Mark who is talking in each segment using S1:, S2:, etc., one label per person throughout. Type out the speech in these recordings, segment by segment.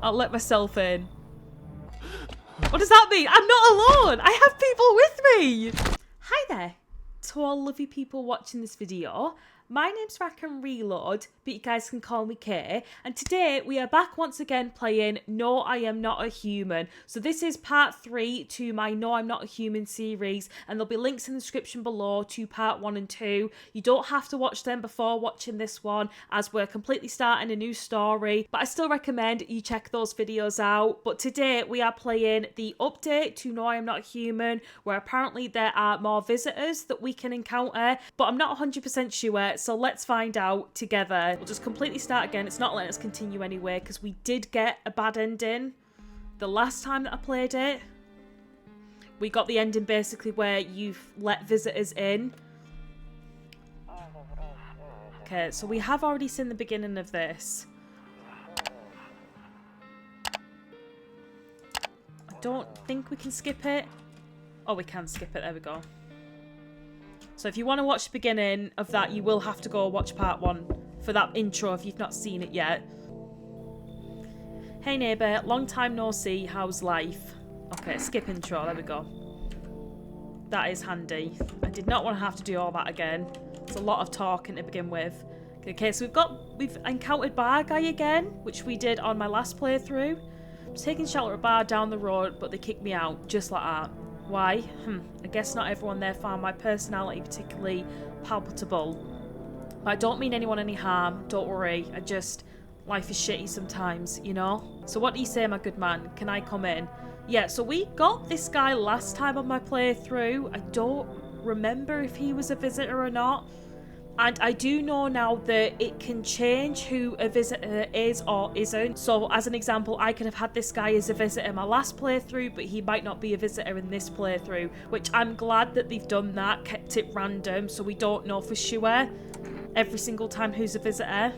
S1: I'll let myself in. What does that mean? I'm not alone. I have people with me. Hi there to all lovely people watching this video. My name's 𝗏𝗏𝗏𝗏𝗏𝗏𝗏, but you guys can call me Kay. And today we are back once again playing No, I Am Not a Human. So this is part 3 to my No, I'm Not a Human series. And there'll be links in the description below to part 1 and 2. You don't have to watch them before watching this one, as we're completely starting a new story. But I still recommend you check those videos out. But today we are playing the update to No, I Am Not a Human, where apparently there are more visitors that we can encounter. But I'm not 100% sure. So let's find out together. We'll just completely start again. It's not letting us continue anyway because we did get a bad ending the last time that I played it. We got the ending basically where you've let visitors in. Okay, so we have already seen the beginning of this. I don't think we can skip it. Oh, we can skip it. There we go. So if you want to watch the beginning of that, you will have to go watch part 1 for that intro if you've not seen it yet. Hey neighbour, long time no see, how's life? Okay, skip intro, there we go. That is handy. I did not want to have to do all that again. It's a lot of talking to begin with. Okay, so we've encountered bar guy again, which we did on my last playthrough. I was taking shelter at a bar down the road, but they kicked me out, just like that. Why? I guess not everyone there found my personality particularly palpable. But I don't mean anyone any harm, don't worry. Life is shitty sometimes, you know? So what do you say, my good man? Can I come in? Yeah, so we got this guy last time on my playthrough. I don't remember if he was a visitor or not. And I do know now that it can change who a visitor is or isn't. So as an example, I could have had this guy as a visitor in my last playthrough, but he might not be a visitor in this playthrough, which I'm glad that they've done that, kept it random, so we don't know for sure every single time who's a visitor.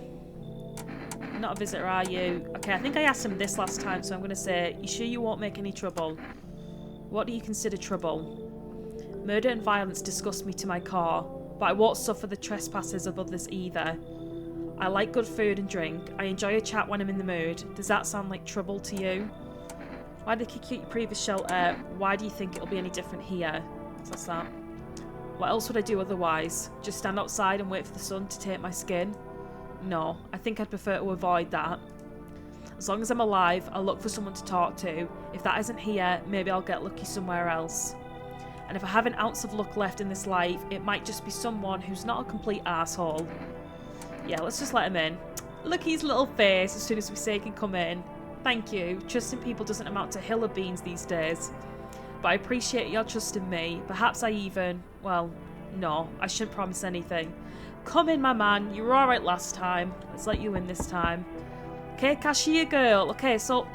S1: Not a visitor, are you? Okay, I think I asked him this last time, so I'm going to say, you sure you won't make any trouble? What do you consider trouble? Murder and violence disgust me to my core. But I won't suffer the trespasses of others either. I like good food and drink. I enjoy a chat when I'm in the mood. Does that sound like trouble to you? Why did they kick you at your previous shelter? Why do you think it'll be any different here? So that's that. What else would I do otherwise? Just stand outside and wait for the sun to take my skin? No, I think I'd prefer to avoid that. As long as I'm alive, I'll look for someone to talk to. If that isn't here, maybe I'll get lucky somewhere else. And if I have an ounce of luck left in this life, it might just be someone who's not a complete arsehole. Yeah, let's just let him in. Look at his little face as soon as we say he can come in. Thank you. Trusting people doesn't amount to hill of beans these days. But I appreciate your trust in me. Perhaps I even... Well, no, I shouldn't promise anything. Come in, my man. You were alright last time. Let's let you in this time. Okay, cashier girl. Okay, so...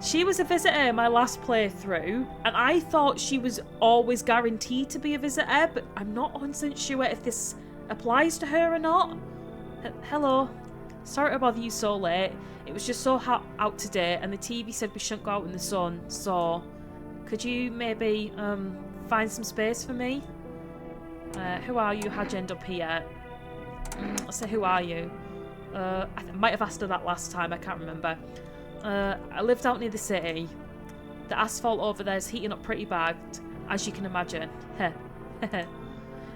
S1: She was a visitor in my last playthrough, and I thought she was always guaranteed to be a visitor, but I'm not 100% sure if this applies to her or not. Hello. Sorry to bother you so late. It was just so hot out today, and the TV said we shouldn't go out in the sun, so could you maybe find some space for me? Who are you? How'd you end up here? Let's say, who are you? I might have asked her that last time, I can't remember. I lived out near the city. The asphalt over there is heating up pretty bad, as you can imagine. I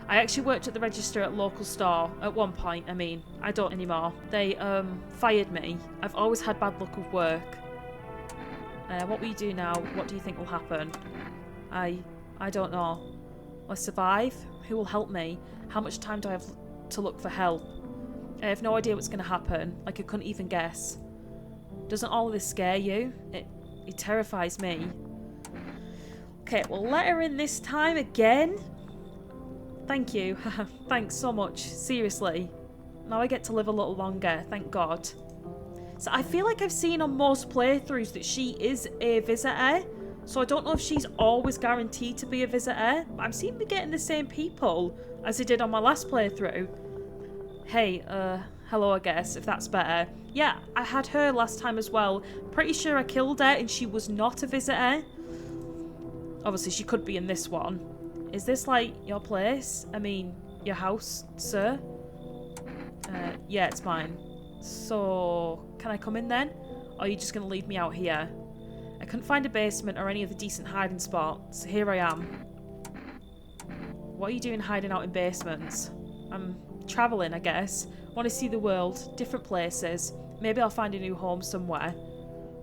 S1: actually worked at the register at a local store at one point. I mean, I don't anymore. They fired me. I've always had bad luck with work. What will you do now? What do you think will happen? I don't know. Will I survive? Who will help me? How much time do I have to look for help? I have no idea what's going to happen. Like, I couldn't even guess. Doesn't all of this scare you? It terrifies me. Okay, we'll let her in this time again. Thank you. Thanks so much. Seriously. Now I get to live a little longer, thank God. So I feel like I've seen on most playthroughs that she is a visitor. So I don't know if she's always guaranteed to be a visitor. But I'm seeming to be getting the same people as I did on my last playthrough. Hey, hello, I guess, if that's better. Yeah, I had her last time as well. Pretty sure I killed her and she was not a visitor. Obviously, she could be in this one. Is this, like, your place? I mean, your house, sir? Yeah, it's mine. So, can I come in then? Or are you just going to leave me out here? I couldn't find a basement or any other decent hiding spot, so here I am. What are you doing hiding out in basements? I'm travelling, I guess. Want to see the world, different places. Maybe I'll find a new home somewhere.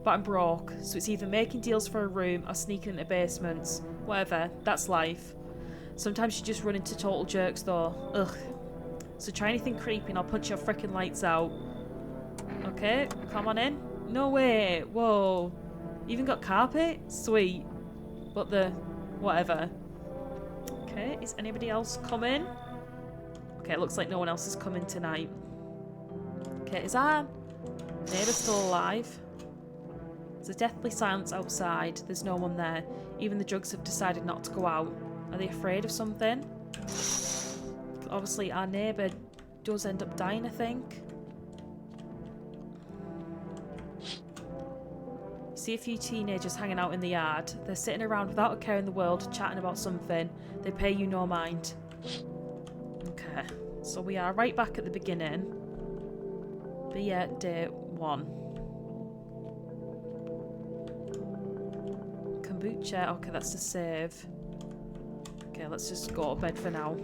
S1: But I'm broke, so it's either making deals for a room or sneaking into basements. Whatever, that's life. Sometimes you just run into total jerks though. Ugh. So try anything creepy and I'll punch your frickin' lights out. Okay, come on in. No way, whoa. Even got carpet? Sweet. But the... whatever. Okay, is anybody else coming? Okay, it looks like no one else is coming tonight. Okay, is our neighbour still alive? There's a deathly silence outside. There's no one there. Even the drugs have decided not to go out. Are they afraid of something? Obviously, our neighbour does end up dying, I think. See a few teenagers hanging out in the yard. They're sitting around without a care in the world, chatting about something. They pay you no mind. Okay, so we are right back at the beginning. Be at day 1. Kombucha. Okay, that's the save. Okay, let's just go to bed for now.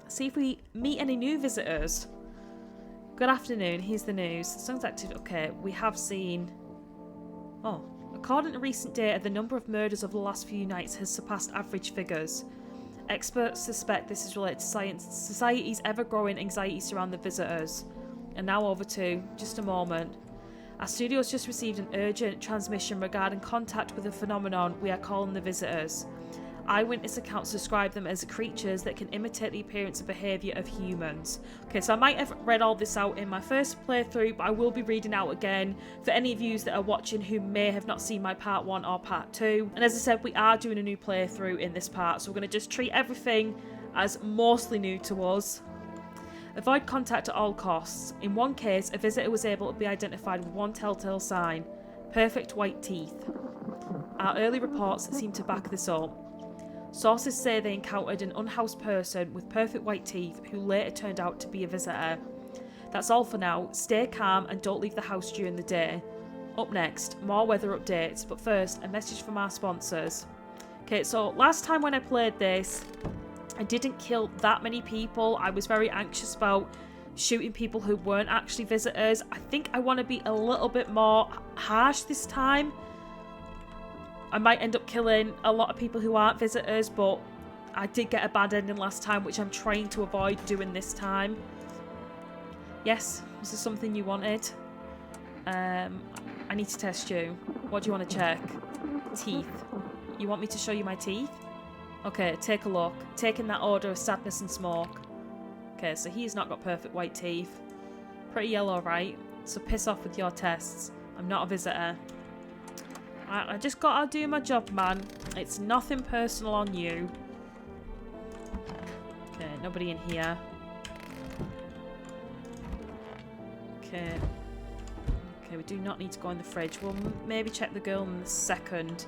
S1: See if we meet any new visitors. Good afternoon, here's the news. Songs active. Okay, we have seen... Oh, according to recent data, the number of murders over the last few nights has surpassed average figures. Experts suspect this is related to society's ever-growing anxiety surrounding the visitors. And now over to just a moment. Our studio has just received an urgent transmission regarding contact with a phenomenon we are calling the visitors. Eyewitness accounts describe them as creatures that can imitate the appearance and behaviour of humans. Okay, so I might have read all this out in my first playthrough, but I will be reading out again for any of you that are watching who may have not seen my part 1 or part 2. And as I said, we are doing a new playthrough in this part, so we're going to just treat everything as mostly new to us. Avoid contact at all costs. In one case, a visitor was able to be identified with one telltale sign: perfect white teeth. Our early reports seem to back this up. Sources say they encountered an unhoused person with perfect white teeth who later turned out to be a visitor. That's all for now. Stay calm and don't leave the house during the day. Up next, more weather updates, but first, a message from our sponsors. Okay, so last time when I played this, I didn't kill that many people. I was very anxious about shooting people who weren't actually visitors. I think I want to be a little bit more harsh this time. I might end up killing a lot of people who aren't visitors, but I did get a bad ending last time, which I'm trying to avoid doing this time. Yes, was this something you wanted? I need to test you. What do you want to check? Teeth. You want me to show you my teeth? Okay, take a look. Taking that odour of sadness and smoke. Okay, so he's not got perfect white teeth. Pretty yellow, right? So piss off with your tests. I'm not a visitor. I just gotta do my job, man. It's nothing personal on you. Okay, nobody in here. Okay. Okay, we do not need to go in the fridge. We'll maybe check the girl in a second.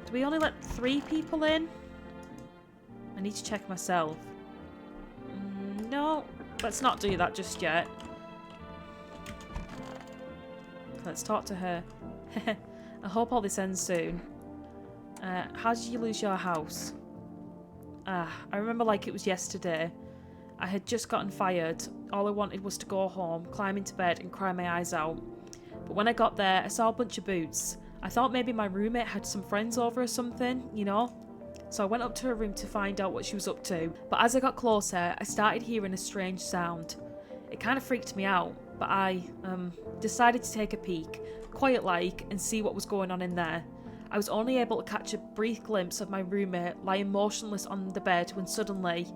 S1: Do we only let 3 people in? I need to check myself. No, let's not do that just yet. Let's talk to her. I hope all this ends soon. How did you lose your house? I remember like it was yesterday. I had just gotten fired. All I wanted was to go home, climb into bed and cry my eyes out. But when I got there, I saw a bunch of boots. I thought maybe my roommate had some friends over or something, you know? So I went up to her room to find out what she was up to. But as I got closer, I started hearing a strange sound. It kind of freaked me out, but I decided to take a peek, quiet-like, and see what was going on in there. I was only able to catch a brief glimpse of my roommate lying motionless on the bed when suddenly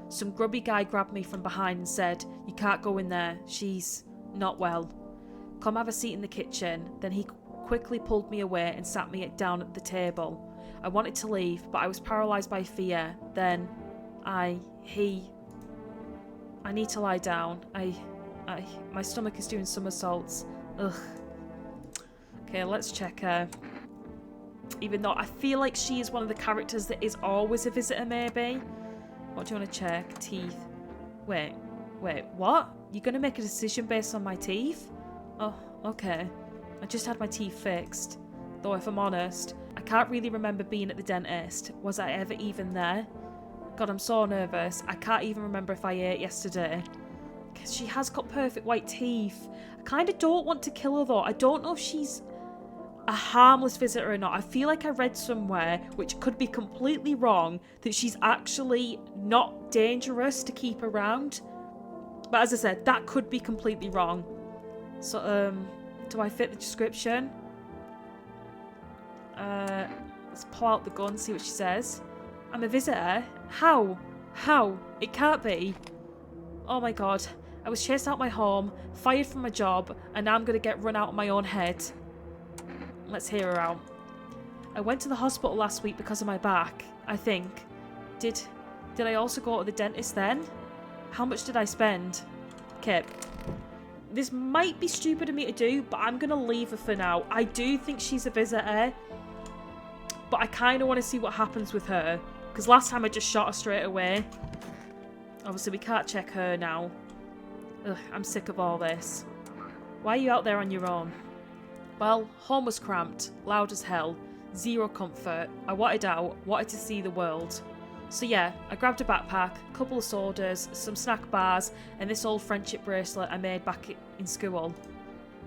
S1: some grubby guy grabbed me from behind and said, "You can't go in there, she's not well. Come have a seat in the kitchen." Then he quickly pulled me away and sat me down at the table. I wanted to leave, but I was paralysed by fear. Then I need to lie down. My stomach is doing somersaults. Ugh. Okay, let's check her. Even though I feel like she is one of the characters that is always a visitor, maybe. What do you want to check? Teeth. Wait, what? You're going to make a decision based on my teeth? Oh, okay. I just had my teeth fixed. Though if I'm honest, I can't really remember being at the dentist. Was I ever even there? God, I'm so nervous. I can't even remember if I ate yesterday. Because she has got perfect white teeth. I kind of don't want to kill her though. I don't know if she's a harmless visitor or not. I feel like I read somewhere, which could be completely wrong, that she's actually not dangerous to keep around. But as I said, that could be completely wrong. So, do I fit the description? Let's pull out the gun, see what she says. I'm a visitor? How? How? It can't be. Oh my god. I was chased out my home, fired from my job, and now I'm going to get run out of my own head. Let's hear her out. I went to the hospital last week because of my back, I think. Did I also go to the dentist then? How much did I spend? Okay. This might be stupid of me to do, but I'm going to leave her for now. I do think she's a visitor, but I kind of want to see what happens with her. Because last time I just shot her straight away. Obviously, we can't check her now. Ugh, I'm sick of all this. Why are you out there on your own? Well, home was cramped, loud as hell, zero comfort. I wanted out, wanted to see the world. So yeah, I grabbed a backpack, a couple of sodas, some snack bars, and this old friendship bracelet I made back in school.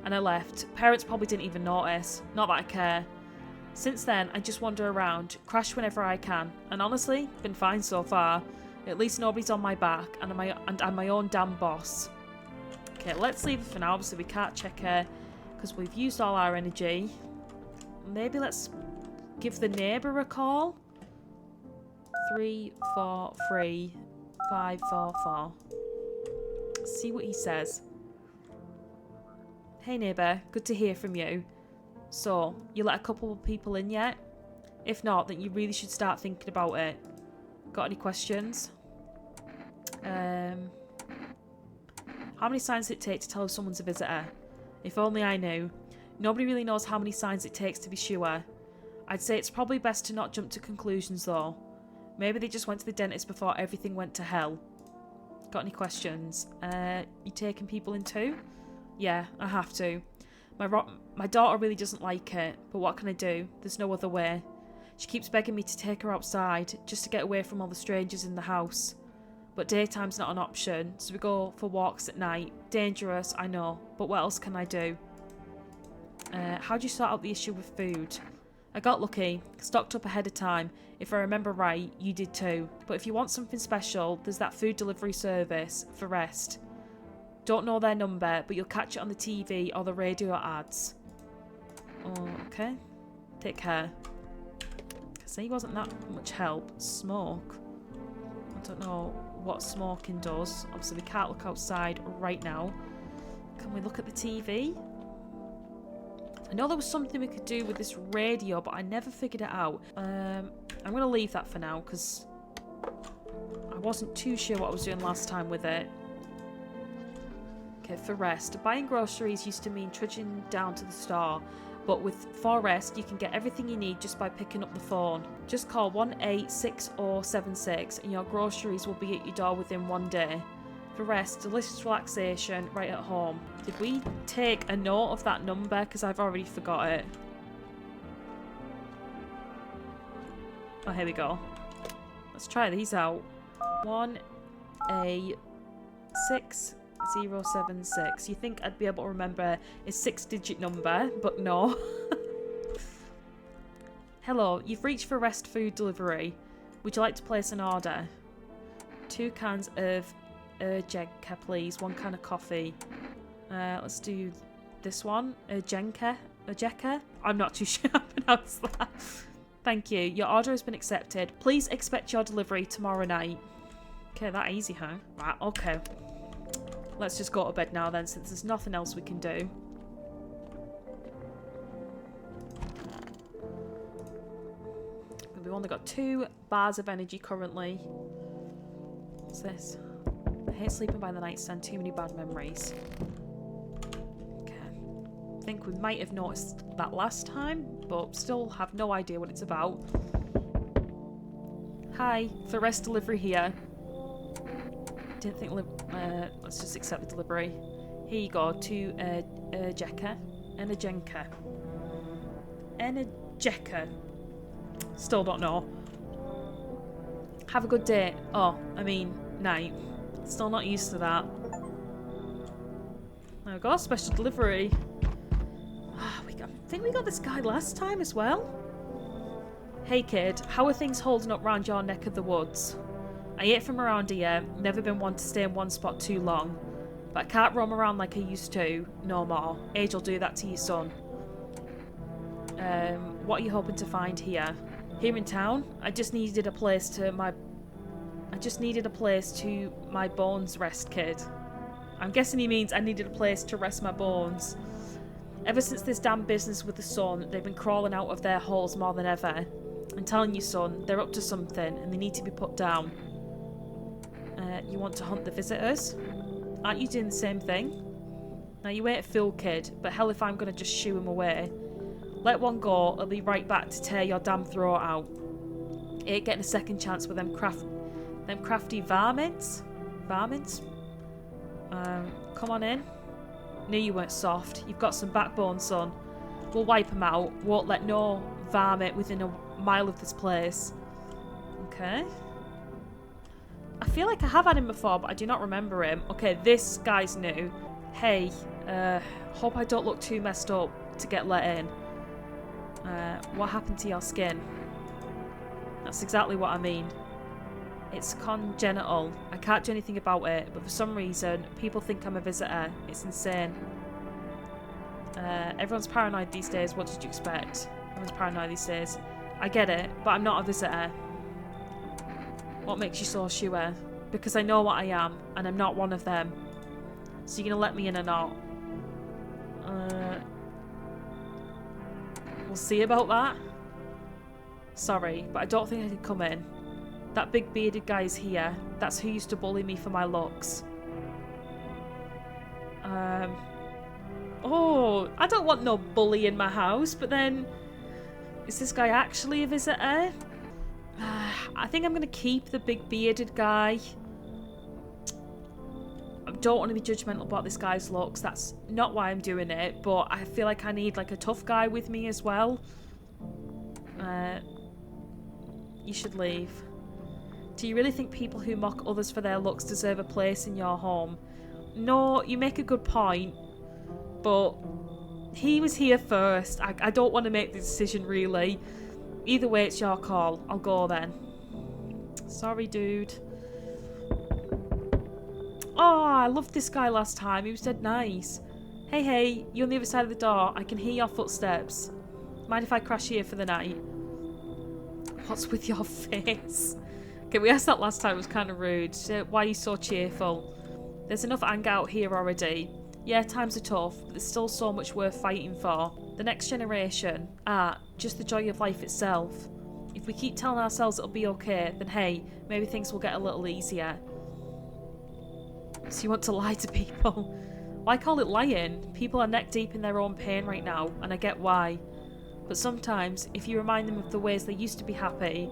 S1: And I left. Parents probably didn't even notice. Not that I care. Since then, I just wander around, crash whenever I can, and honestly, been fine so far. At least nobody's on my back, and I'm my own damn boss. Okay, let's leave it for now. Obviously, we can't check her because we've used all our energy. Maybe let's give the neighbour a call. 343-544. See what he says. Hey neighbour, good to hear from you. So, you let a couple of people in yet? If not, then you really should start thinking about it. Got any questions? How many signs does it take to tell if someone's a visitor? If only I knew. Nobody really knows how many signs it takes to be sure. I'd say it's probably best to not jump to conclusions though. Maybe they just went to the dentist before everything went to hell. Got any questions? You taking people in too? Yeah, I have to. My daughter really doesn't like it, but what can I do? There's no other way. She keeps begging me to take her outside, just to get away from all the strangers in the house. But daytime's not an option, so we go for walks at night. Dangerous, I know, but what else can I do? How do you sort out the issue with food? I got lucky, stocked up ahead of time. If I remember right, you did too. But if you want something special, there's that food delivery service, for rest. Don't know their number, but you'll catch it on the TV or the radio ads. Oh, okay. Take care. Because he wasn't that much help. Smoke. I don't know what smoking does. Obviously, we can't look outside right now. Can we look at the TV? I know there was something we could do with this radio, but I never figured it out. I'm going to leave that for now, because I wasn't too sure what I was doing last time with it. Okay, for rest. Buying groceries used to mean trudging down to the store, but with For Rest, you can get everything you need just by picking up the phone. Just call 1-86076 and your groceries will be at your door within 1 day. For rest, delicious relaxation right at home. Did we take a note of that number? Because I've already forgot it. Oh, here we go. Let's try these out. 1-86076. You think I'd be able to remember a 6-digit number, but no. Hello, you've reached for Rest Food Delivery. Would you like to place an order? 2 cans of 𝗃𝗃𝗃, please. 1 can of coffee. Let's do this one. 𝗃𝗃𝗃. I'm not too sure how to pronounce that. Thank you. Your order has been accepted. Please expect your delivery tomorrow night. Okay, that easy, huh? Right, okay. Let's just go to bed now then, since there's nothing else we can do. We've only got 2 bars of energy currently. What's this? I hate sleeping by the nightstand. Too many bad memories. Okay. I think we might have noticed that last time, but still have no idea what it's about. Hi, for rest delivery here. Didn't think let's just accept the delivery. Here you go, to 𝗃𝗃𝗃. 𝗃𝗶𝗱𝗄. Still don't know. Have a good day. Oh, I mean, night. Still not used to that. There we go, special delivery. I think we got this guy last time as well. Hey kid, how are things holding up round your neck of the woods? I ain't from around here, never been one to stay in one spot too long. But I can't roam around like I used to, no more. Age will do that to your son. What are you hoping to find here? Here in town? I just needed a place to my bones rest, kid. I'm guessing he means I needed a place to rest my bones. Ever since this damn business with the sun, they've been crawling out of their holes more than ever. I'm telling you, son, they're up to something and they need to be put down. You want to hunt the visitors? Aren't you doing the same thing? Now you ain't a fool, kid, but hell if I'm gonna just shoo him away. Let one go, I'll be right back to tear your damn throat out. Ain't getting a second chance with them crafty varmints? Varmints? Come on in. Knew you weren't soft. You've got some backbone, son. We'll wipe them out. Won't let no varmint within a mile of this place. Okay. I feel like I have had him before, but I do not remember him. Okay, this guy's new. Hey, hope I don't look too messed up to get let in. What happened to your skin? That's exactly what I mean. It's congenital. I can't do anything about it, but for some reason, people think I'm a visitor. It's insane. Everyone's paranoid these days. What did you expect? Everyone's paranoid these days. I get it, but I'm not a visitor. What makes you so sure? Because I know what I am, and I'm not one of them. So you're gonna let me in or not? We'll see about that. Sorry, but I don't think I can come in. That big bearded guy is here. That's who used to bully me for my looks. Oh, I don't want no bully in my house, but then... Is this guy actually a visitor? I think I'm going to keep the big bearded guy. I don't want to be judgmental about this guy's looks. That's not why I'm doing it, but I feel like I need like a tough guy with me as well. You should leave. Do you really think people who mock others for their looks deserve a place in your home? No, you make a good point, but he was here first. I don't want to make the decision, really. Either way, it's your call. I'll go then. Sorry, dude. Oh, I loved this guy last time. He was dead nice. Hey, you on the other side of the door. I can hear your footsteps. Mind if I crash here for the night? What's with your face? Okay, we asked that last time. It was kind of rude. Why are you so cheerful? There's enough anger out here already. Yeah, times are tough, but there's still so much worth fighting for. The next generation, just the joy of life itself. If we keep telling ourselves it'll be okay, then hey, maybe things will get a little easier. So you want to lie to people? Why call it lying? People are neck deep in their own pain right now, and I get why. But sometimes, if you remind them of the ways they used to be happy,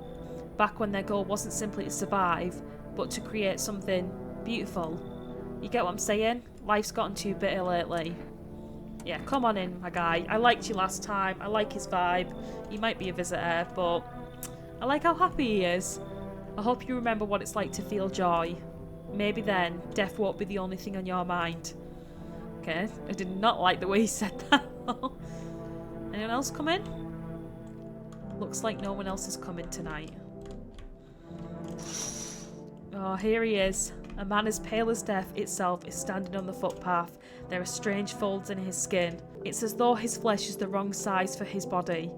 S1: back when their goal wasn't simply to survive, but to create something beautiful. You get what I'm saying? Life's gotten too bitter lately. Yeah, come on in, my guy. I liked you last time. I like his vibe. He might be a visitor, but I like how happy he is. I hope you remember what it's like to feel joy. Maybe then, death won't be the only thing on your mind. Okay, I did not like the way he said that. Anyone else come in? Looks like no one else is coming tonight. Oh, here he is. A man as pale as death itself is standing on the footpath. There are strange folds in his skin. It's as though his flesh is the wrong size for his body.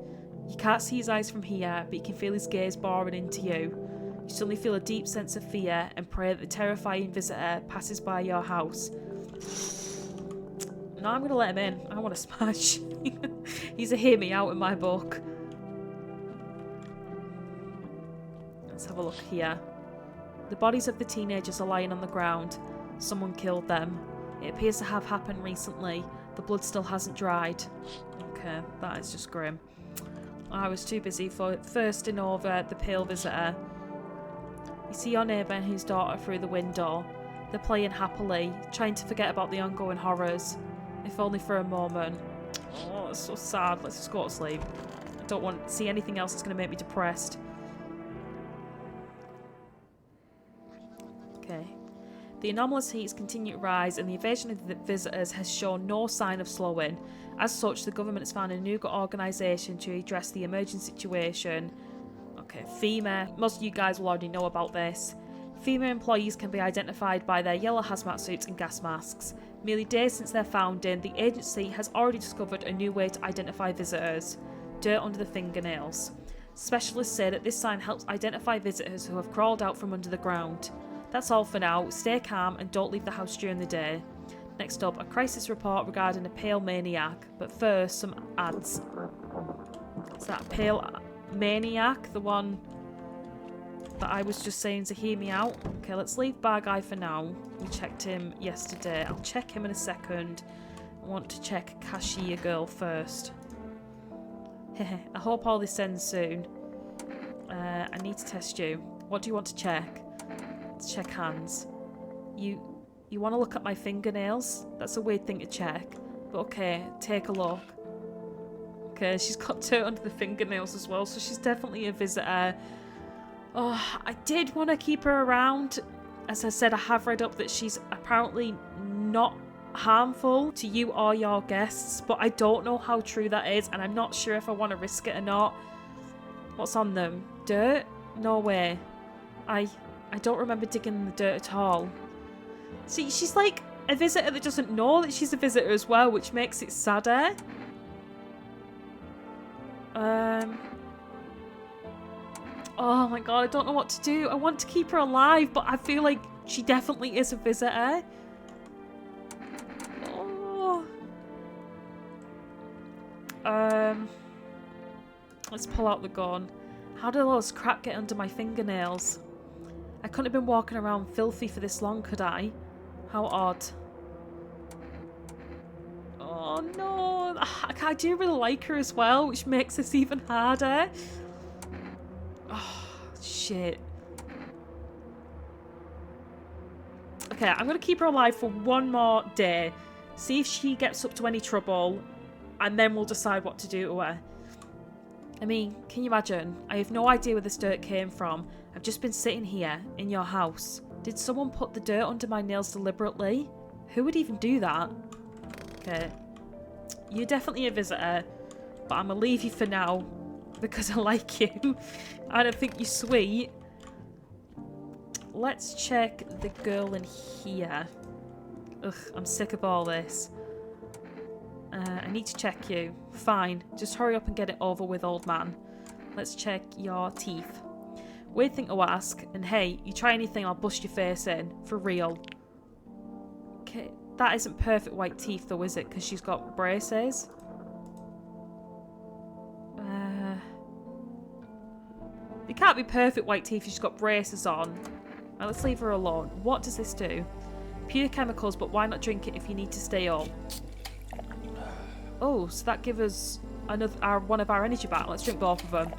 S1: You can't see his eyes from here, but you can feel his gaze boring into you. You suddenly feel a deep sense of fear and pray that the terrifying visitor passes by your house. No, I'm going to let him in. I want to smash. He's a hear me out in my book. Let's have a look here. The bodies of the teenagers are lying on the ground. Someone killed them. It appears to have happened recently. The blood still hasn't dried. Okay, that is just grim. I was too busy thirsting over the pale visitor. You see your neighbour and his daughter through the window. They're playing happily, trying to forget about the ongoing horrors. If only for a moment. that's so sad. Let's just go to sleep. I don't want to see anything else that's going to make me depressed. Okay. The anomalous heats continue to rise and the evasion of the visitors has shown no sign of slowing. As such, the government has found a new organisation to address the emerging situation. Okay, FEMA. Most of you guys will already know about this. FEMA employees can be identified by their yellow hazmat suits and gas masks. Merely days since their founding, the agency has already discovered a new way to identify visitors: dirt under the fingernails. Specialists say that this sign helps identify visitors who have crawled out from under the ground. That's all for now. Stay calm and don't leave the house during the day. Next up, a crisis report regarding a pale maniac. But first, some ads. Is that a pale maniac? The one that I was just saying to hear me out? Okay, let's leave Bar Guy for now. We checked him yesterday. I'll check him in a second. I want to check Cashier Girl first. I hope all this ends soon. I need to test you. What do you want to check? Let's check hands. You want to look at my fingernails? That's a weird thing to check. But okay, take a look. Okay, she's got dirt under the fingernails as well, so she's definitely a visitor. Oh, I did want to keep her around. As I said, I have read up that she's apparently not harmful to you or your guests, but I don't know how true that is, and I'm not sure if I want to risk it or not. What's on them? Dirt? No way. I don't remember digging in the dirt at all. See, she's like a visitor that doesn't know that she's a visitor as well, which makes it sadder. Oh my god, I don't know what to do. I want to keep her alive, but I feel like she definitely is a visitor. Oh. Let's pull out the gun. How did all this crap get under my fingernails? I couldn't have been walking around filthy for this long, could I? How odd. Oh no, I do really like her as well, which makes this even harder. Oh, shit. Okay, I'm going to keep her alive for one more day. See if she gets up to any trouble, and then we'll decide what to do to her. I mean, can you imagine? I have no idea where this dirt came from. I've just been sitting here in your house. Did someone put the dirt under my nails deliberately? Who would even do that? Okay. You're definitely a visitor, but I'm going to leave you for now because I like you. I don't think you're sweet. Let's check the girl in here. Ugh, I'm sick of all this. I need to check you. Fine. Just hurry up and get it over with, old man. Let's check your teeth. Weird thing to ask. And hey, you try anything, I'll bust your face in. For real. Okay, that isn't perfect white teeth though, is it? Because she's got braces. They can't be perfect white teeth if she's got braces on. Now let's leave her alone. What does this do? Pure chemicals, but why not drink it if you need to stay up? Oh, so that gives us one of our energy back. Let's drink both of them.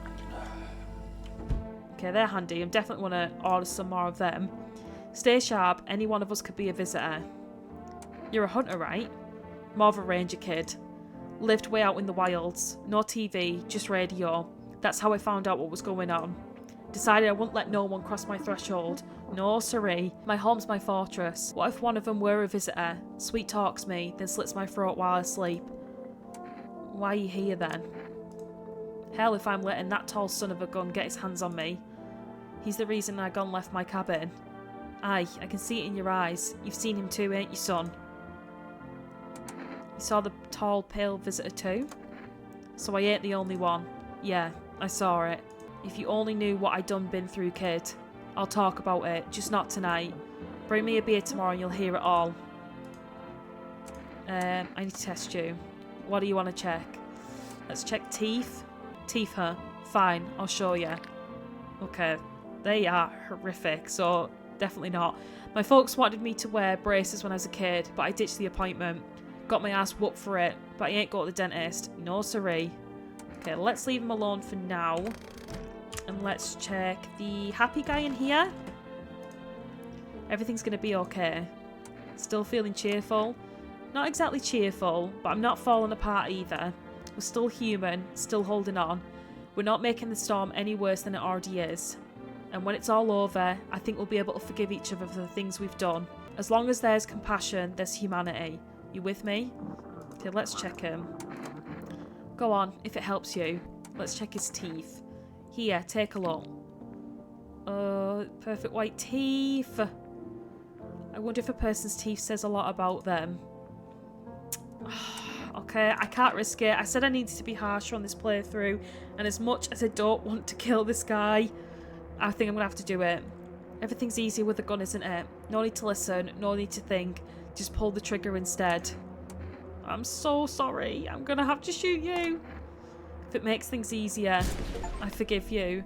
S1: Okay, they're handy. I definitely want to order some more of them. Stay sharp. Any one of us could be a visitor. You're a hunter, right? More of a ranger kid. Lived way out in the wilds. No TV, just radio. That's how I found out what was going on. Decided I wouldn't let no one cross my threshold. No, siree. My home's my fortress. What if one of them were a visitor? Sweet talks me, then slits my throat while I sleep. Why are you here then? Hell if I'm letting that tall son of a gun get his hands on me. He's the reason I gone left my cabin. Aye, I can see it in your eyes. You've seen him too, ain't you, son? You saw the tall, pale visitor too? So I ain't the only one. Yeah, I saw it. If you only knew what I done been through, kid. I'll talk about it, just not tonight. Bring me a beer tomorrow and you'll hear it all. I need to test you. What do you want to check? Let's check teeth. Teeth, huh? Fine, I'll show you. Okay, they are horrific, so definitely not. My folks wanted me to wear braces when I was a kid, but I ditched the appointment. Got my ass whooped for it, but I ain't got to the dentist. No siree. Okay, let's leave him alone for now. And let's check the happy guy in here. Everything's going to be okay. Still feeling cheerful. Not exactly cheerful, but I'm not falling apart either. We're still human, still holding on. We're not making the storm any worse than it already is. And when it's all over, I think we'll be able to forgive each other for the things we've done. As long as there's compassion, there's humanity. You with me? Okay, let's check him. Go on, if it helps you. Let's check his teeth. Here, take a look. Perfect white teeth. I wonder if a person's teeth says a lot about them. Okay, I can't risk it. I said I needed to be harsher on this playthrough, and as much as I don't want to kill this guy, I think I'm gonna have to do it. Everything's easier with a gun, isn't it? No need to listen, no need to think. Just pull the trigger instead. I'm so sorry. I'm gonna have to shoot you. If it makes things easier, I forgive you.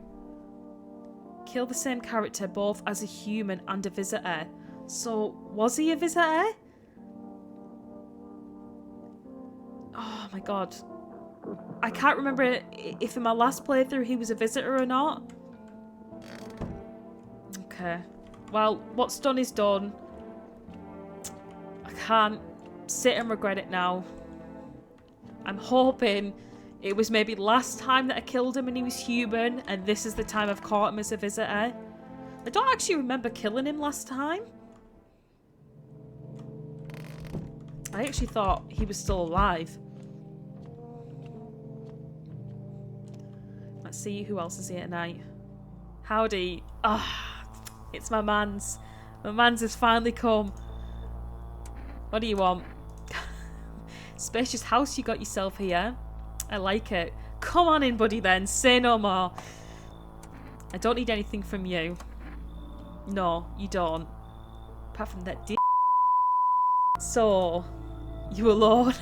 S1: Kill the same character both as a human and a visitor. So, was he a visitor? Oh my god. I can't remember if in my last playthrough he was a visitor or not. Okay. Well, what's done is done. I can't sit and regret it now. I'm hoping it was maybe last time that I killed him and he was human, and this is the time I've caught him as a visitor. I don't actually remember killing him last time. I actually thought he was still alive. Let's see who else is here tonight. Howdy. Ah, it's my mans. My mans has finally come. What do you want? Spacious house you got yourself here. I like it. Come on in, buddy, then. Say no more. I don't need anything from you. No, you don't. Apart from that d. So, you alone?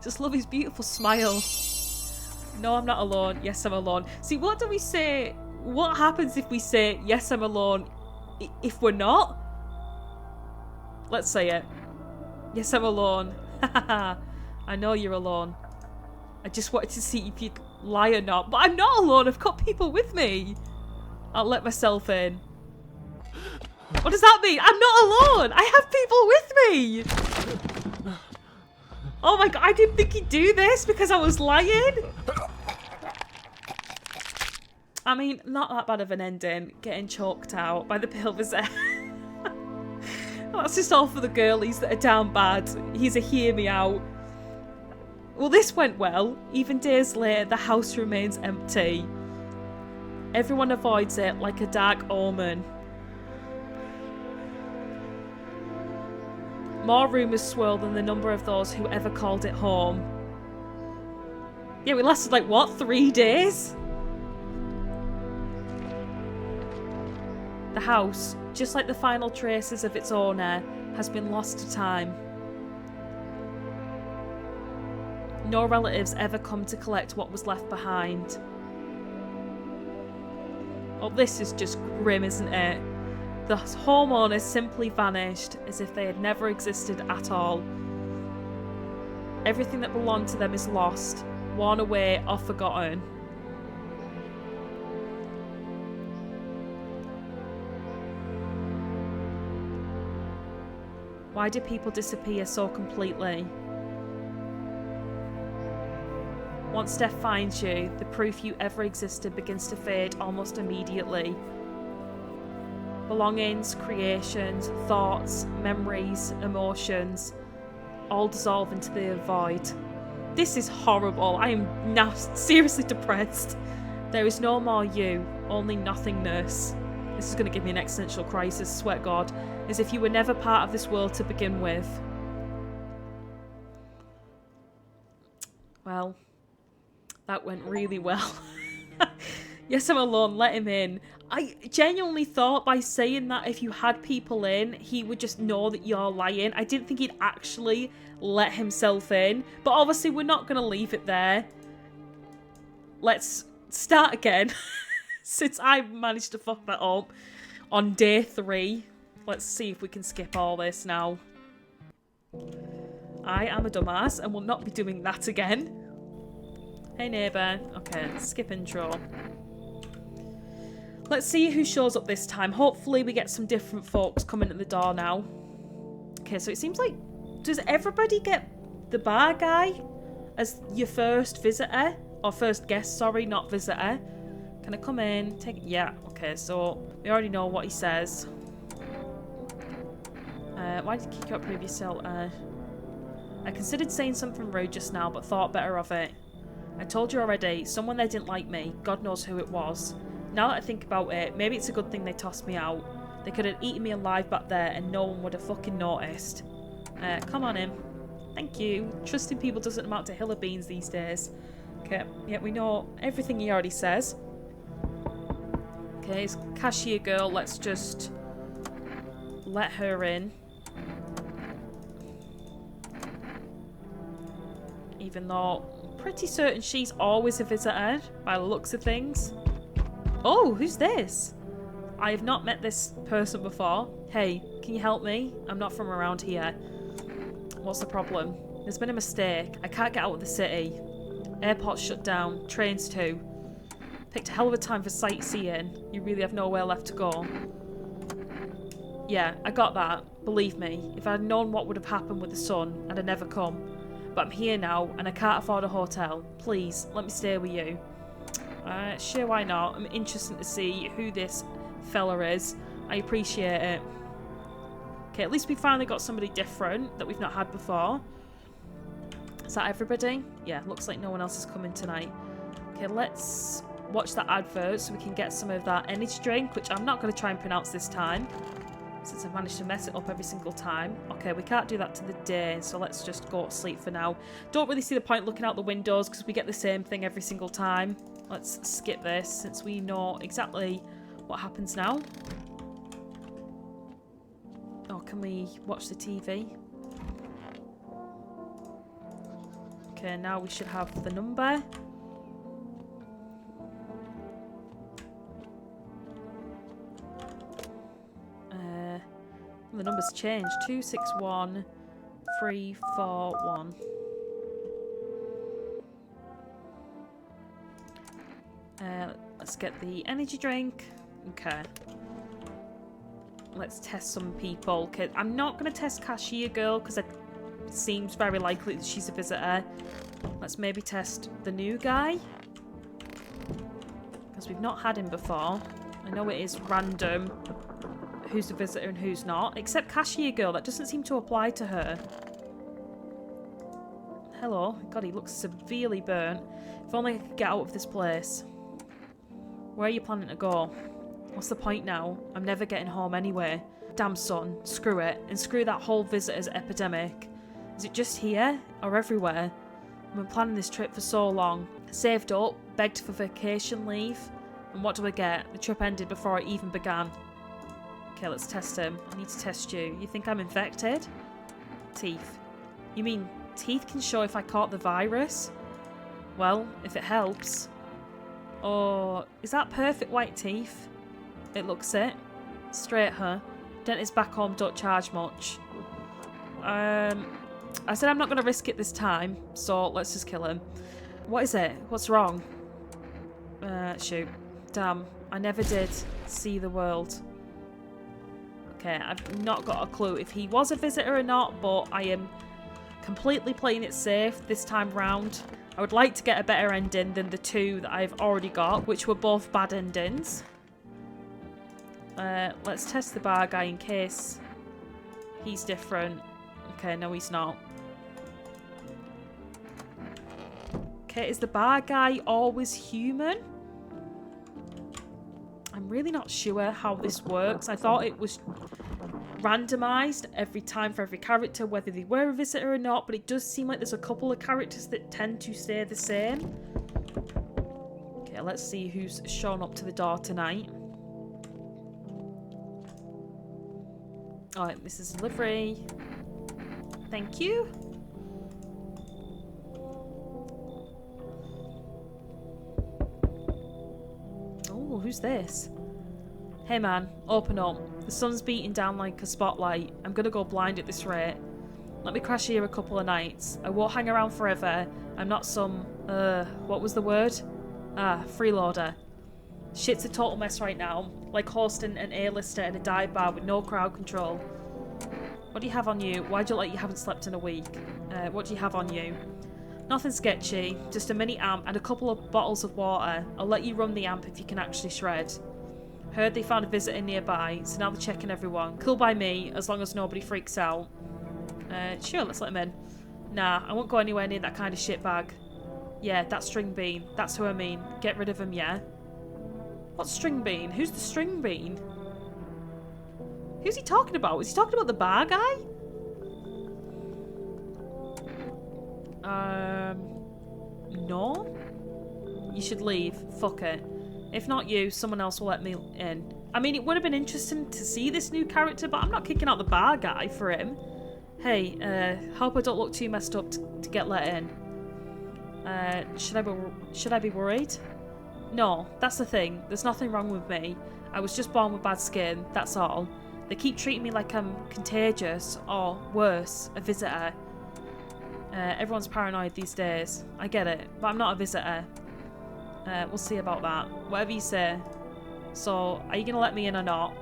S1: Just love his beautiful smile. No, I'm not alone. Yes, I'm alone. See, what do we say? What happens if we say, yes, I'm alone, if we're not? Let's say it. Yes, I'm alone. I know you're alone. I just wanted to see if you'd lie or not. But I'm not alone. I've got people with me. I'll let myself in. What does that mean? I'm not alone. I have people with me. Oh my god. I didn't think he'd do this because I was lying. I mean, not that bad of an ending. Getting choked out by the 𝗶𝗶𝗲𝗄. That's just all for the girlies that are down bad. He's a hear me out. Well, this went well. Even days later, the house remains empty. Everyone avoids it like a dark omen. More rumours swirl than the number of those who ever called it home. Yeah, we lasted like, what, 3 days? The house, just like the final traces of its owner, has been lost to time. No relatives ever come to collect what was left behind. Oh, this is just grim, isn't it? The homeowners simply vanished as if they had never existed at all. Everything that belonged to them is lost, worn away or forgotten. Why do people disappear so completely? Once death finds you, the proof you ever existed begins to fade almost immediately. Belongings, creations, thoughts, memories, emotions, all dissolve into the void. This is horrible. I am now seriously depressed. There is no more you, only nothingness. This is going to give me an existential crisis, swear God. As if you were never part of this world to begin with. Well, that went really well. Yes, I'm alone, let him in. I genuinely thought by saying that if you had people in, he would just know that you're lying. I didn't think he'd actually let himself in. But obviously we're not going to leave it there. Let's start again. Since I managed to fuck that up on day 3. Let's see if we can skip all this now. I am a dumbass and will not be doing that again. Hey neighbour. Okay, skip intro. Let's see who shows up this time. Hopefully we get some different folks coming at the door now. Okay, so it seems like... Does everybody get the bar guy? as your first visitor. Or first guest, sorry, not visitor. Can I come in? Take... Yeah, okay, so we already know what he says. Why did you kick you out previously? I considered saying something rude just now, but thought better of it. I told you already, someone there didn't like me. God knows who it was. Now that I think about it, maybe it's a good thing they tossed me out. They could have eaten me alive back there and no one would have fucking noticed. Come on in. Thank you. Trusting people doesn't amount to hill of beans these days. Okay, yeah, we know everything he already says. Okay, it's cashier girl. Let's just let her in. Even though I'm pretty certain she's always a visitor by the looks of things. Oh, who's this? I have not met this person before. Hey, can you help me? I'm not from around here. What's the problem? There's been a mistake. I can't get out of the city. Airport's shut down. Trains too. Picked a hell of a time for sightseeing. You really have nowhere left to go. Yeah, I got that. Believe me, if I'd known what would have happened with the sun, I'd have never come. But I'm here now, and I can't afford a hotel. Please, let me stay with you. Sure, why not? I'm interested to see who this fella is. I appreciate it. Okay, at least we finally got somebody different that we've not had before. Is that everybody? Yeah, looks like no one else is coming tonight. Okay, let's watch that advert so we can get some of that energy drink, which I'm not going to try and pronounce this time, since I've managed to mess it up every single time. Okay, we can't do that to the day, so let's just go to sleep for now. Don't really see the point looking out the windows because we get the same thing every single time. Let's skip this since we know exactly what happens now. Oh, can we watch the TV? Okay, now we should have the number. The number's changed. 261341. Let's get the energy drink. Okay. Let's test some people. Okay, I'm not going to test cashier girl because it seems very likely that she's a visitor. Let's maybe test the new guy, because we've not had him before. I know it is random who's a visitor and who's not, except cashier girl. That doesn't seem to apply to her. Hello. God, he looks severely burnt. If only I could get out of this place. Where are you planning to go? What's the point now? I'm never getting home anyway. Damn son, screw it. And screw that whole visitors epidemic. Is it just here or everywhere? I've been planning this trip for so long. Saved up, begged for vacation leave. And what do I get? The trip ended before it even began. Okay, let's test him. I need to test you. You think I'm infected? Teeth. You mean teeth can show if I caught the virus? Well, if it helps. Oh, is that perfect white teeth? It looks it. Straight, huh? Dentists back home don't charge much. I said I'm not going to risk it this time, so let's just kill him. What is it? What's wrong? Shoot. Damn, I never did see the world. Okay, I've not got a clue if he was a visitor or not, but I am completely playing it safe this time round. I would like to get a better ending than the two that I've already got, which were both bad endings. Let's test the bar guy in case he's different. Okay, no, he's not. Okay, is the bar guy always human? I'm really not sure how this works. I thought it was randomized every time for every character, whether they were a visitor or not, but it does seem like there's a couple of characters that tend to stay the same. Okay, let's see who's shown up to the door tonight. Alright, this is delivery. Thank you. Oh, who's this? Hey man, open up. The sun's beating down like a spotlight. I'm gonna go blind at this rate. Let me crash here a couple of nights. I won't hang around forever. I'm not some, what was the word? Freeloader. Shit's a total mess right now. Like hosting an A-lister in a dive bar with no crowd control. What do you have on you? Why'd you look like you haven't slept in a week? What do you have on you? Nothing sketchy, just a mini amp and a couple of bottles of water. I'll let you run the amp if you can actually shred. Heard they found a visitor nearby, so now they're checking everyone. Cool by me, as long as nobody freaks out. Sure, let's let him in. Nah, I won't go anywhere near that kind of shitbag. Yeah, that's String Bean. That's who I mean. Get rid of him, yeah? What's String Bean? Who's the String Bean? Who's he talking about? Is he talking about the bar guy? No? You should leave. Fuck it. If not you, someone else will let me in. I mean, it would have been interesting to see this new character, but I'm not kicking out the bar guy for him. Hey, hope I don't look too messed up to get let in. Should I be worried? No, that's the thing. There's nothing wrong with me. I was just born with bad skin, that's all. They keep treating me like I'm contagious, or worse, a visitor. Everyone's paranoid these days. I get it, but I'm not a visitor. We'll see about that. Whatever you say. So, are you going to let me in or not?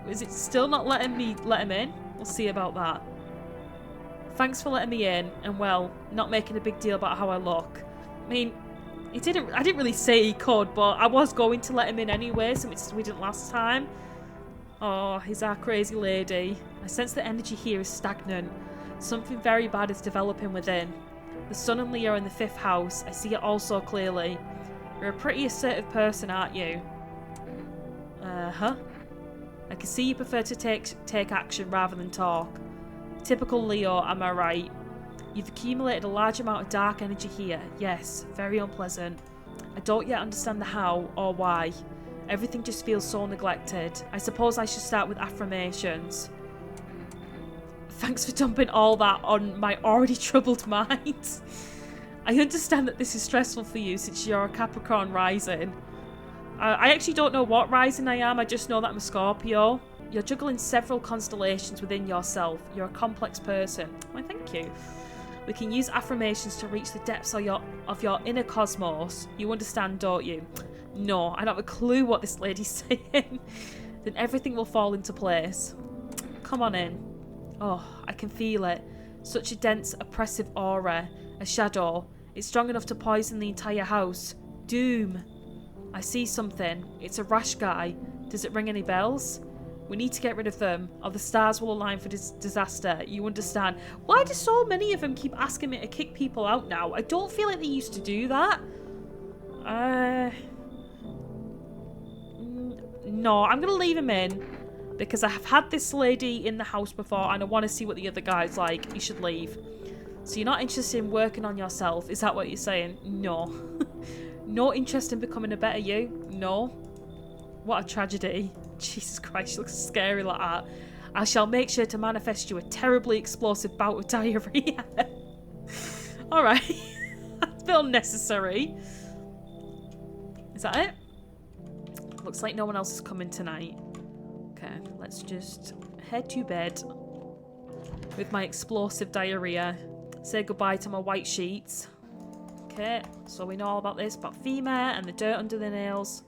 S1: Is it still not letting me let him in? We'll see about that. Thanks for letting me in, and well, not making a big deal about how I look. I mean, I didn't really say he could, but I was going to let him in anyway, since we didn't last time. Oh, he's our crazy lady. I sense the energy here is stagnant. Something very bad is developing within. The sun and Leo are in the 5th house. I see it all so clearly. You're a pretty assertive person, aren't you? Uh-huh. I can see you prefer to take action rather than talk. Typical Leo, am I right? You've accumulated a large amount of dark energy here. Yes, very unpleasant. I don't yet understand the how or why. Everything just feels so neglected. I suppose I should start with affirmations. Thanks for dumping all that on my already troubled mind. I understand that this is stressful for you since you're a Capricorn rising. I actually don't know what rising I am, I just know that I'm a Scorpio. You're juggling several constellations within yourself. You're a complex person. Why, thank you. We can use affirmations to reach the depths of your inner cosmos. You understand, don't you? No, I don't have a clue what this lady's saying. Then everything will fall into place. Come on in. Oh, I can feel it. Such a dense, oppressive aura. A shadow. It's strong enough to poison the entire house. Doom. I see something. It's a rash guy. Does it ring any bells? We need to get rid of them, or the stars will align for this disaster. You understand? Why do so many of them keep asking me to kick people out now? I don't feel like they used to do that. No, I'm going to leave him in. Because I have had this lady in the house before, and I want to see what the other guy's like. You should leave. So you're not interested in working on yourself? Is that what you're saying? No. No interest in becoming a better you? No. What a tragedy. Jesus Christ, she looks scary like that. I shall make sure to manifest you a terribly explosive bout of diarrhea. Alright. That's a bit unnecessary. Is that it? Looks like no one else is coming tonight. Okay, let's just head to bed with my explosive diarrhea. Say goodbye to my white sheets. Okay, so we know all about this, about 𝗱𝗏 and the dirt under the nails.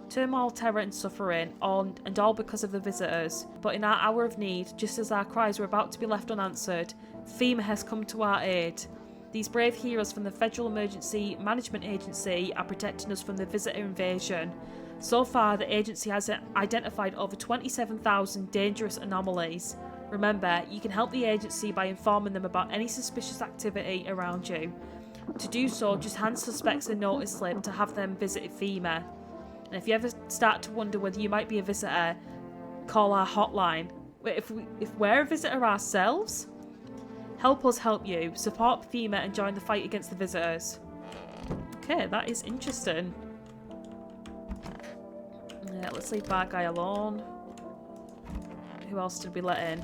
S1: Turmoil, terror and suffering, and all because of the visitors. But in our hour of need, just as our cries were about to be left unanswered, 𝗱𝗏 has come to our aid. These brave heroes from the Federal Emergency Management Agency are protecting us from the visitor invasion. So far, the agency has identified over 27,000 dangerous anomalies. Remember, you can help the agency by informing them about any suspicious activity around you. To do so, just hand suspects a notice slip to have them visit 𝗱𝗏. And if you ever start to wonder whether you might be a visitor, call our hotline. Wait, if we're a visitor ourselves? Help us help you. Support 𝗱𝗏 and join the fight against the visitors. Okay, that is interesting. Yeah, let's leave that guy alone. Who else did we let in?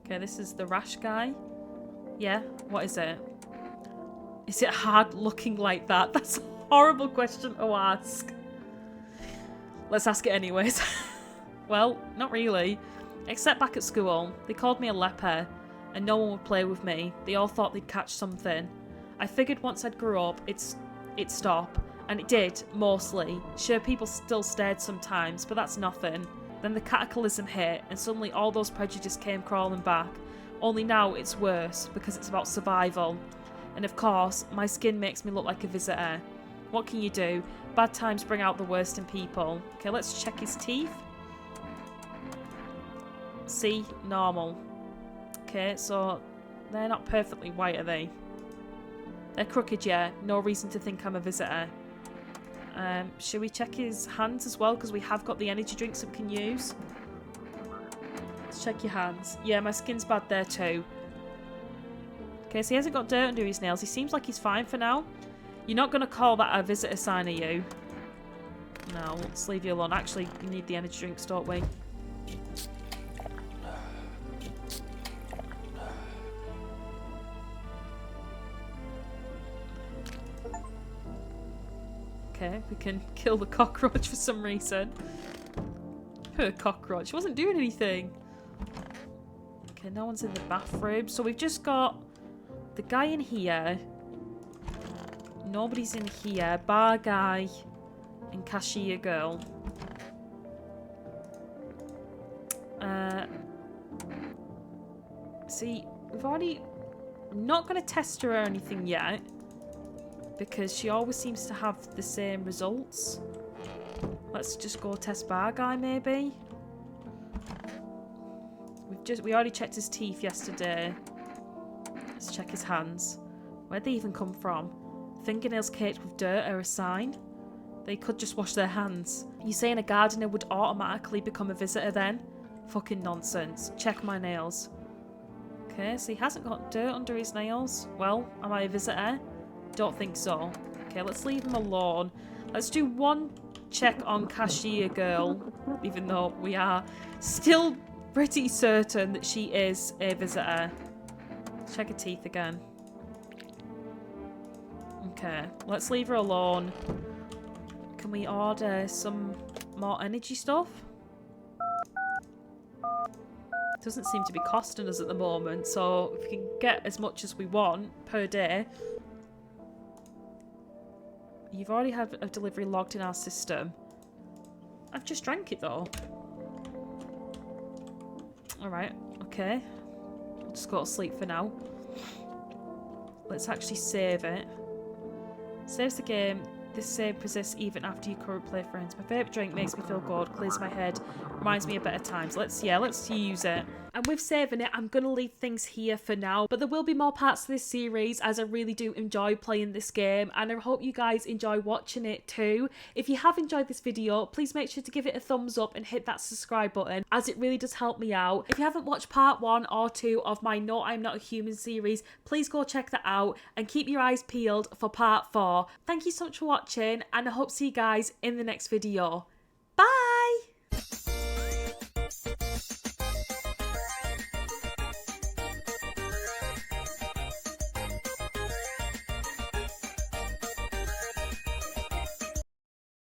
S1: Okay, this is the rash guy. Yeah, what is it? Is it hard looking like that? That's a horrible question to ask. Let's ask it anyways. Well, not really. Except back at school, they called me a leper, and no one would play with me. They all thought they'd catch something. I figured once I'd grow up, it'd stop. And it did, mostly. Sure, people still stared sometimes, but that's nothing. Then the cataclysm hit, and suddenly all those prejudices came crawling back. Only now it's worse because it's about survival. And of course, my skin makes me look like a visitor. What can you do? Bad times bring out the worst in people. Okay, let's check his teeth. See? Normal. Okay, so they're not perfectly white, are they? They're crooked, yeah. No reason to think I'm a visitor. Should we check his hands as well? Because we have got the energy drinks that we can use. Let's check your hands. Yeah, my skin's bad there too. Okay, so he hasn't got dirt under his nails. He seems like he's fine for now. You're not going to call that a visitor sign, are you? No, let's leave you alone. Actually, we need the energy drinks, don't we? Okay, we can kill the cockroach for some reason. Poor cockroach. She wasn't doing anything. Okay, no one's in the bathroom. So we've just got the guy in here. Nobody's in here. Bar guy and cashier girl. See, we've already... I'm not going to test her or anything yet. Because she always seems to have the same results. Let's just go test bar guy, maybe. We already checked his teeth yesterday. Let's check his hands. Where'd they even come from? Fingernails caked with dirt are a sign. They could just wash their hands. You saying a gardener would automatically become a visitor then? Fucking nonsense. Check my nails. Okay, so he hasn't got dirt under his nails. Well, am I a visitor? Don't think so. Okay, let's leave him alone. Let's do one check on cashier girl, even though we are still pretty certain that she is a visitor. Check her teeth again. Okay, let's leave her alone. Can we order some more energy stuff? It doesn't seem to be costing us at the moment, so if we can get as much as we want per day. You've already had a delivery logged in our system. I've just drank it though. Alright, okay. I'll just go to sleep for now. Let's actually save it. Saves the game. This save persists even after your current play friends. My favourite drink makes me feel good, clears my head, reminds me of better times. Let's use it. And with saving it, I'm going to leave things here for now. But there will be more parts to this series as I really do enjoy playing this game. And I hope you guys enjoy watching it too. If you have enjoyed this video, please make sure to give it a thumbs up and hit that subscribe button as it really does help me out. If you haven't watched part 1 or 2 of my No I'm Not a Human series, please go check that out and keep your eyes peeled for part 4. Thank you so much for watching and I hope to see you guys in the next video.